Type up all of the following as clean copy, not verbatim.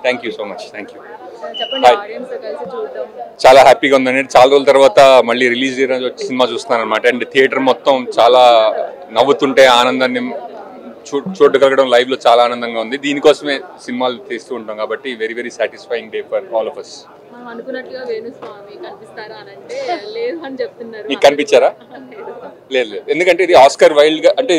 Thank you so much. Thank you. చాలా హ్యాపీగా ఉందండి. చాలా రోజుల తర్వాత మళ్ళీ రిలీజ్ వచ్చి సినిమా చూస్తున్నాను అనమాట. అండ్ థియేటర్ మొత్తం చాలా నవ్వుతుంటే ఆనందాన్ని చూడగలగడం లైవ్లో చాలా ఆనందంగా ఉంది. దీనికోసమే సినిమాలు తీస్తూ ఉంటాం కాబట్టి very very satisfying day for all of us. మీకు కనిపించారా? లేదు, ఎందుకంటే ఇది ఆస్కర్ వైల్డ్గా అంటే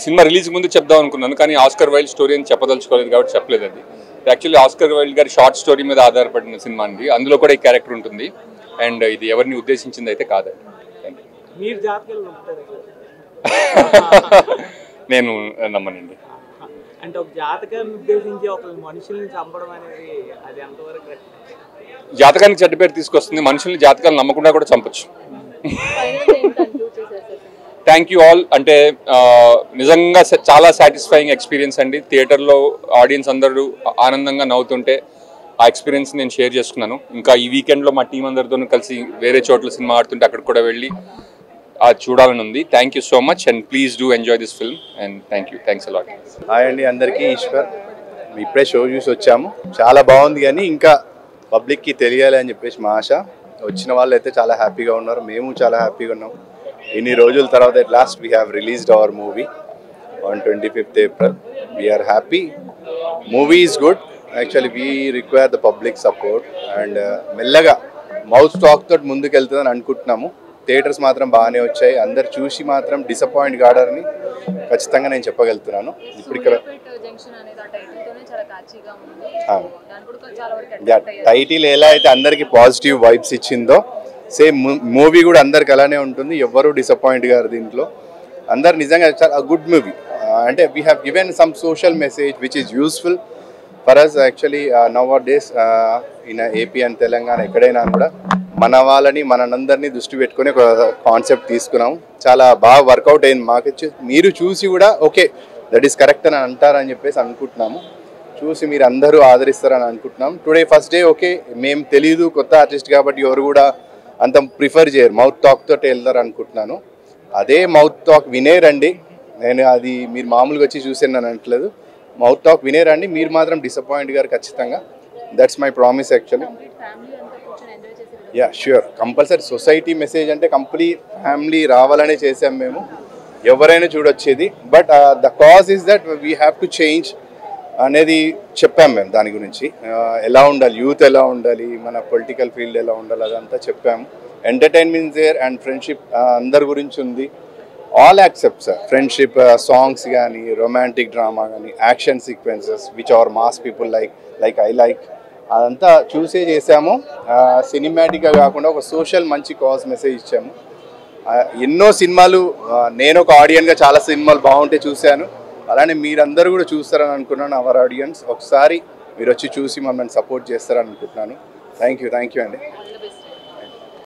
సినిమా రిలీజ్ ముందు చెప్దాం అనుకున్నాను, కానీ ఆస్కర్ వైల్డ్ స్టోరీ అని చెప్పదలుచుకోలేదు కాబట్టి చెప్పలేదు. అది యాక్చువల్లీ ఆస్కర్ వైల్డ్ గారి షార్ట్ స్టోరీ మీద ఆధారపడిన సినిమా అండి. అందులో కూడా ఈ క్యారెక్టర్ ఉంటుంది. అండ్ ఇది ఎవరిని ఉద్దేశించింది అయితే కాదండి. నేను నమ్మనండి. అంటే ఒక జాతకాన్ని ఉద్దేశించి ఒక మనుషుల్ని చంపడం అనేది అది ఎంతవరకు? జాతకానికి చెడ్డ పేరు తీసుకొస్తుంది. మనుషుల్ని జాతకాలు నమ్మకుండా కూడా చంపొచ్చు. Thank you all. అంటే నిజంగా చాలా సాటిస్ఫైయింగ్ ఎక్స్పీరియన్స్ అండి. థియేటర్లో ఆడియన్స్ అందరూ ఆనందంగా నవ్వుతుంటే ఆ ఎక్స్పీరియన్స్ నేను షేర్ చేసుకున్నాను. ఇంకా ఈ వీకెండ్లో మా టీం అందరితో కలిసి వేరే చోట్ల సినిమా ఆడుతుంటే అక్కడ కూడా వెళ్ళి చూడాలని ఉంది. Thank you so much and please do enjoy this film and thank you. Thanks a lot. Hi అండి అందరికీ, ఈశ్వర్. ఇప్పుడే షో చూసి వచ్చాము. చాలా బాగుంది, కానీ ఇంకా పబ్లిక్కి తెలియాలి అని చెప్పేసి మా ఆశ. వచ్చిన వాళ్ళు అయితే చాలా హ్యాపీగా ఉన్నారు, మేము చాలా హ్యాపీగా ఉన్నాం. ఇన్ని రోజుల తర్వాత at last we have released our movie on 25th April. We are happy. Movie is good. Actually we require the public support and మెల్లగా మౌత్ టాక్ తోటి ముందుకు వెళ్తుందని అనుకుంటున్నాము. థియేటర్స్ మాత్రం బాగానే వచ్చాయి. అందరు చూసి మాత్రం డిసప్పాయింట్ కాడని ఖచ్చితంగా నేను చెప్పగలుగుతున్నాను. ఇప్పుడు ఇక్కడ టైటిల్ ఎలా అయితే అందరికి పాజిటివ్ వైబ్స్ ఇచ్చిందో సేమ్ మూవీ కూడా అందరికి అలానే ఉంటుంది. ఎవ్వరూ డిసప్పాయింట్ గారు దీంట్లో. అందరు నిజంగా చాలా గుడ్ మూవీ. అంటే we have given some social message which is useful for us. Actually nowadays in AP and Telangana ఎక్కడైనా కూడా మన వాళ్ళని మనందరినీ దృష్టి పెట్టుకుని ఒక కాన్సెప్ట్ తీసుకున్నాం. చాలా బాగా వర్కౌట్ అయింది మాకు. మీరు చూసి కూడా ఓకే దట్ ఈస్ కరెక్ట్ అని అంటారని చెప్పేసి అనుకుంటున్నాము. చూసి మీరు అందరూ ఆదరిస్తారని అనుకుంటున్నాం. టుడే ఫస్ట్ డే ఓకే, మేము తెలీదు, కొత్త ఆర్టిస్ట్ కాబట్టి ఎవరు కూడా అంత ప్రిఫర్ చేయరు, మౌత్ టాక్ తోటి వెళ్తారు అనుకుంటున్నాను. అదే మౌత్ టాక్ వినే రండి. నేను అది మీరు మామూలుగా వచ్చి చూసాను అని అనట్లేదు. మౌత్ టాక్ వినే రండి, మీరు మాత్రం డిసప్పాయింట్ గారు ఖచ్చితంగా. That's my promise actually. Yeah sure, compulsory. Society message అంటే కంప్లీట్ ఫ్యామిలీ రావాలనే చేసాం మేము. ఎవరైనా చూడొచ్చేది. But the cause is that we have to change అనేది చెప్పాం మేము. దాని గురించి ఎలా ఉండాలి, యూత్ ఎలా ఉండాలి, మన పొలిటికల్ ఫీల్డ్ ఎలా ఉండాలి, అదంతా చెప్పాము. ఎంటర్టైన్మెంట్ దేర్ అండ్ ఫ్రెండ్షిప్ అందరి గురించి ఉంది. ఆల్ యాక్సెప్ట్స్ ఫ్రెండ్షిప్, సాంగ్స్ కానీ, రొమాంటిక్ డ్రామా కానీ, action sequences which are mass people like I like, అదంతా చూసే చేసాము. సినిమాటిక్గా కాకుండా ఒక సోషల్ మంచి కాజ్ మెసేజ్ ఇచ్చాము. ఎన్నో సినిమాలు నేను ఒక ఆడియన్గా చాలా సినిమాలు బాగుంటే చూశాను. అలానే మీరందరూ కూడా చూస్తారని అనుకున్నాను. అవర్ ఆడియన్స్ ఒకసారి మీరు వచ్చి చూసి మమ్మల్ని సపోర్ట్ చేస్తారని అనుకుంటున్నాను. థ్యాంక్ యూ అండి.